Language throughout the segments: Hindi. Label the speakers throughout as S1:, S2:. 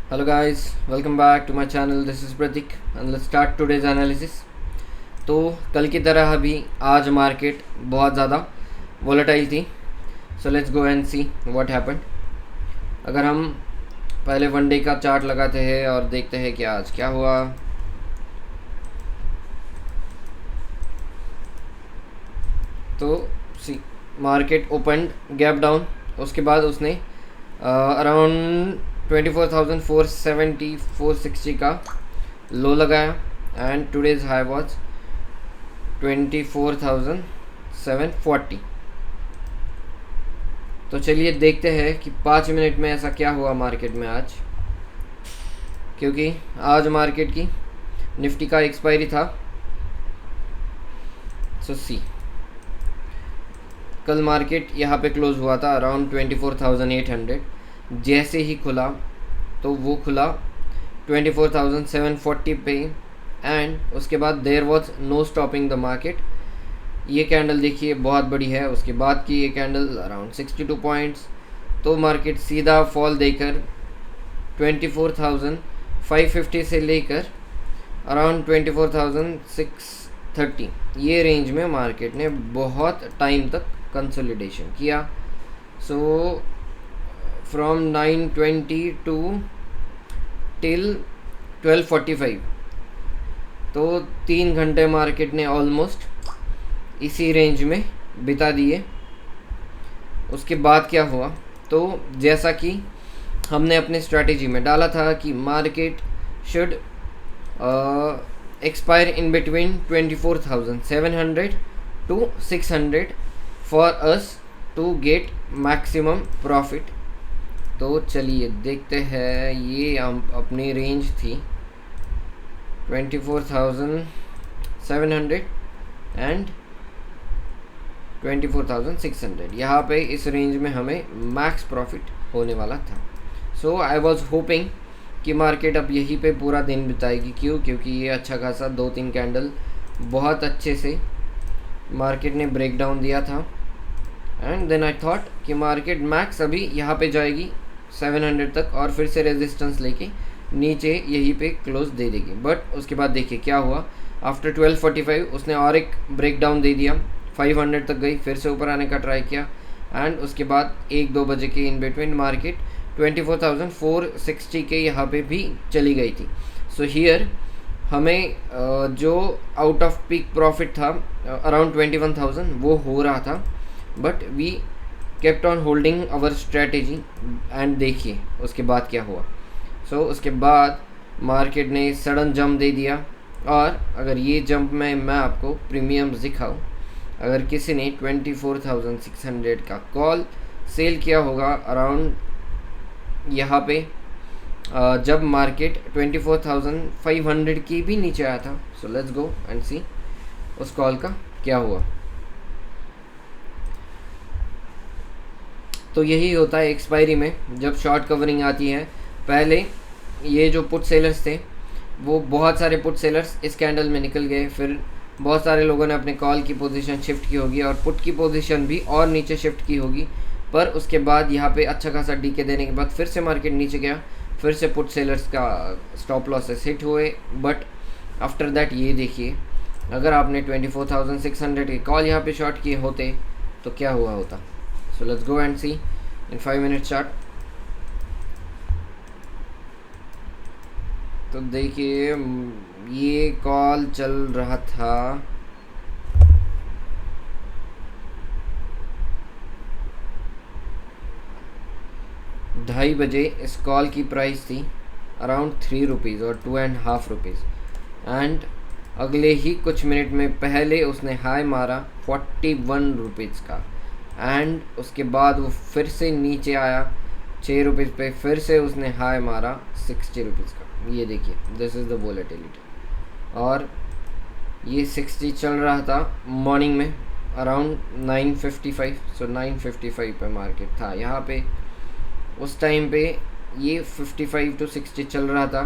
S1: Hello guys, welcome back to my channel. This is Pratik and let's start today's analysis. तो कल की तरह अभी आज मार्केट बहुत ज़्यादा वोलेटाइल थी. सो let's go and see what happened. अगर हम पहले वन डे का चार्ट लगाते हैं और देखते हैं कि आज क्या हुआ. तो सी मार्केट ओपन गैप डाउन, उसके बाद उसने अराउंड 24,470 460 का लो लगाया एंड टुडेज हाई वाज 24,740. तो चलिए देखते हैं कि 5 मिनट में ऐसा क्या हुआ मार्केट में आज, क्योंकि आज मार्केट की निफ्टी का एक्सपायरी था. सो सी कल मार्केट यहाँ पे क्लोज हुआ था अराउंड 24,800. जैसे ही खुला तो वो खुला 24,740 पे एंड उसके बाद there was no stopping the market. ये कैंडल देखिए बहुत बड़ी है. उसके बाद की ये कैंडल अराउंड 62 पॉइंट्स. तो मार्केट सीधा फॉल देकर 24,550 से लेकर अराउंड 24,630 ये रेंज में मार्केट ने बहुत टाइम तक कंसोलिडेशन किया. सो फ्रॉम 9:20 टू टिल 12:45 तो 3 घंटे मार्केट ने ऑलमोस्ट इसी रेंज में बिता दिए. उसके बाद क्या हुआ, तो जैसा कि हमने अपने स्ट्रैटेजी में डाला था कि market should expire in between 24,700 to 600 for us to get maximum profit. तो चलिए देखते हैं. ये अपनी रेंज थी 24,700 एंड 24,600. यहाँ पे इस रेंज में हमें मैक्स प्रॉफिट होने वाला था. सो आई वाज होपिंग कि मार्केट अब यहीं पे पूरा दिन बिताएगी. क्योंकि ये अच्छा खासा 2-3 कैंडल बहुत अच्छे से मार्केट ने ब्रेक डाउन दिया था. एंड देन आई थॉट कि मार्केट मैक्स अभी यहाँ पे जाएगी 700 तक और फिर से रेजिस्टेंस लेके नीचे यहीं पे क्लोज दे देगी. बट उसके बाद देखिए क्या हुआ. आफ्टर 12:45 उसने और एक ब्रेक डाउन दे दिया, 500 तक गई, फिर से ऊपर आने का ट्राई किया एंड उसके बाद 1-2 बजे के इन बिटवीन मार्केट 24,460 के यहाँ पे भी चली गई थी. सो हियर हमें जो आउट ऑफ पीक प्रॉफिट था अराउंड 21,000 वो हो रहा था. But we kept on holding our strategy and देखिए उसके बाद क्या हुआ. सो उसके बाद मार्केट ने सडन जंप दे दिया. और अगर ये जंप में मैं आपको प्रीमियम दिखाऊं, अगर किसी ने 24,600 का कॉल सेल किया होगा अराउंड यहाँ पे जब मार्केट 24,500 की भी नीचे आया था. सो लेट्स गो एंड सी उस कॉल का क्या हुआ. तो यही होता है एक्सपायरी में जब शॉर्ट कवरिंग आती है. पहले ये जो पुट सेलर्स थे वो बहुत सारे पुट सेलर्स इस कैंडल में निकल गए. फिर बहुत सारे लोगों ने अपने कॉल की पोजीशन शिफ्ट की होगी और पुट की पोजीशन भी और नीचे शिफ्ट की होगी. पर उसके बाद यहाँ पे अच्छा खासा डीके देने के बाद फिर से मार्केट नीचे गया. फिर से पुट सेलर्स का स्टॉप लॉसेस हिट हुए. बट आफ्टर दैट ये देखिए, अगर आपने 24,600 के कॉल यहाँ पे शॉर्ट किए होते तो क्या हुआ होता. So let's go and see in 5 minute chart. तो देखिए ये कॉल चल रहा था 2:30 बजे. इस कॉल की प्राइस थी अराउंड 3 रुपीज़ और 2.5 रुपीज़ एंड अगले ही कुछ मिनट में पहले उसने हाई मारा 41 रुपीज़ का एंड उसके बाद वो फिर से नीचे आया 6 रुपीज़ पे. फिर से उसने हाई मारा 60 रुपीज़ का. ये देखिए दिस इज़ द वोलेटिलिटी. और ये 60 चल रहा था मॉर्निंग में अराउंड 9:55. सो 9:55 पे मार्केट था यहाँ पे. उस टाइम पे ये 55 to 60 चल रहा था.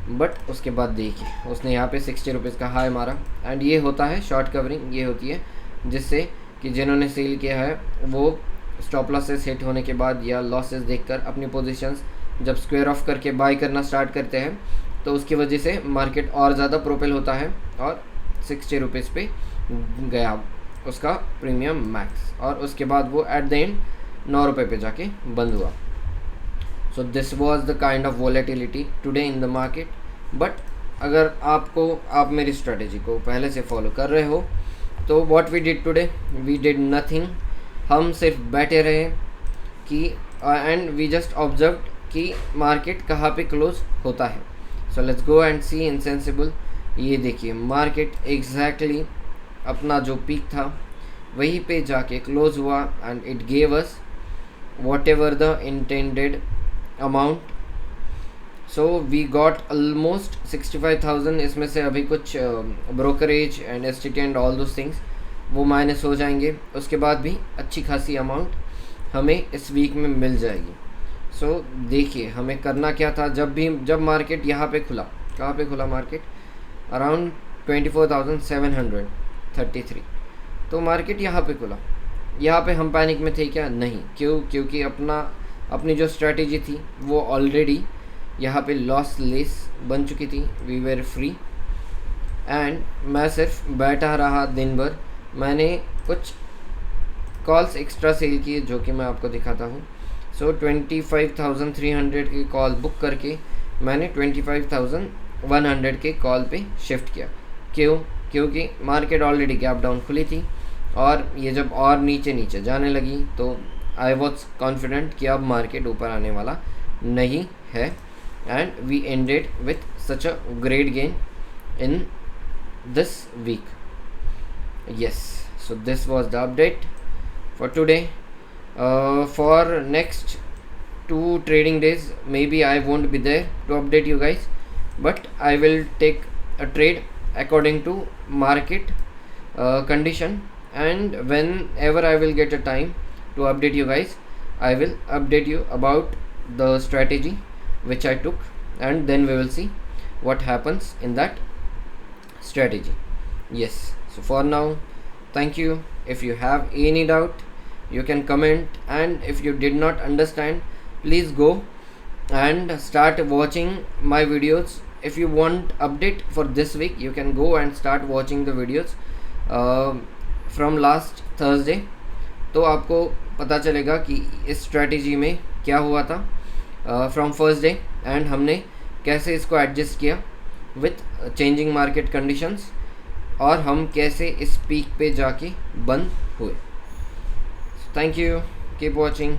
S1: बट उसके बाद देखिए उसने यहाँ पे 60 रुपीज़ का हाई मारा. एंड ये होता है शॉर्ट कवरिंग. ये होती है जिससे कि जिन्होंने सेल किया है वो स्टॉप लॉसेस हिट होने के बाद या लॉसेस देखकर अपनी पोजीशंस जब स्क्वायर ऑफ करके बाय करना स्टार्ट करते हैं तो उसकी वजह से मार्केट और ज़्यादा प्रोपेल होता है और 60 रुपीज़ पे गया उसका प्रीमियम मैक्स, और उसके बाद वो एट द एंड 9 रुपये पे जाके बंद हुआ. So this was the kind of volatility today in the market. But अगर आप मेरी स्ट्रेटेजी को पहले से फॉलो कर रहे हो तो what we did today, we did nothing. हम सिर्फ बैठे रहे कि एंड वी जस्ट ऑब्जर्व कि मार्केट कहाँ पे क्लोज होता है. So let's go and see in Sensibull. ये देखिए मार्केट एग्जैक्टली अपना जो पीक था वहीं पे जाके क्लोज हुआ and it gave us whatever the intended amount. So we got almost 65,000. इसमें से अभी कुछ brokerage and STT and all those things वो माइनस हो जाएंगे. उसके बाद भी अच्छी खासी अमाउंट हमें इस वीक में मिल जाएगी. सो देखिए हमें करना क्या था. जब मार्केट यहाँ पे खुला, कहाँ पे खुला मार्केट, अराउंड 24,733. तो मार्केट यहाँ पे खुला. यहाँ पे हम पैनिक में थे क्या? नहीं. क्योंकि अपनी जो स्ट्रैटेजी थी वो ऑलरेडी यहाँ पे लॉस लेस बन चुकी थी. वी वेर फ्री एंड मैं सिर्फ बैठा रहा दिन भर. मैंने कुछ कॉल्स एक्स्ट्रा सेल किए जो कि मैं आपको दिखाता हूँ. सो 25,300 की कॉल बुक करके मैंने 25,100 के कॉल पे शिफ्ट किया. क्योंकि मार्केट ऑलरेडी गैप डाउन खुली थी और ये जब और नीचे जाने लगी तो आई वॉज कॉन्फिडेंट कि अब मार्केट ऊपर आने वाला नहीं है. And we ended with such a great gain in this week. Yes, so this was the update for today. For next 2 trading days maybe I won't be there to update you guys, but I will take a trade according to market condition, and whenever I will get a time to update you guys, I will update you about the strategy which I took, and then we will see what happens in that strategy. Yes, so for now, thank you. If you have any doubt you can comment, and if you did not understand please go and start watching my videos. If you want update for this week you can go and start watching the videos from last Thursday. तो आपको पता चलेगा कि इस स्ट्रैटेजी में क्या हुआ था फ्रॉम फर्स्ट डे एंड हमने कैसे इसको एडजस्ट किया विथ चेंजिंग मार्केट कंडीशंस, और हम कैसे इस पीक पे जाके बंद हुए. Thank you, keep watching.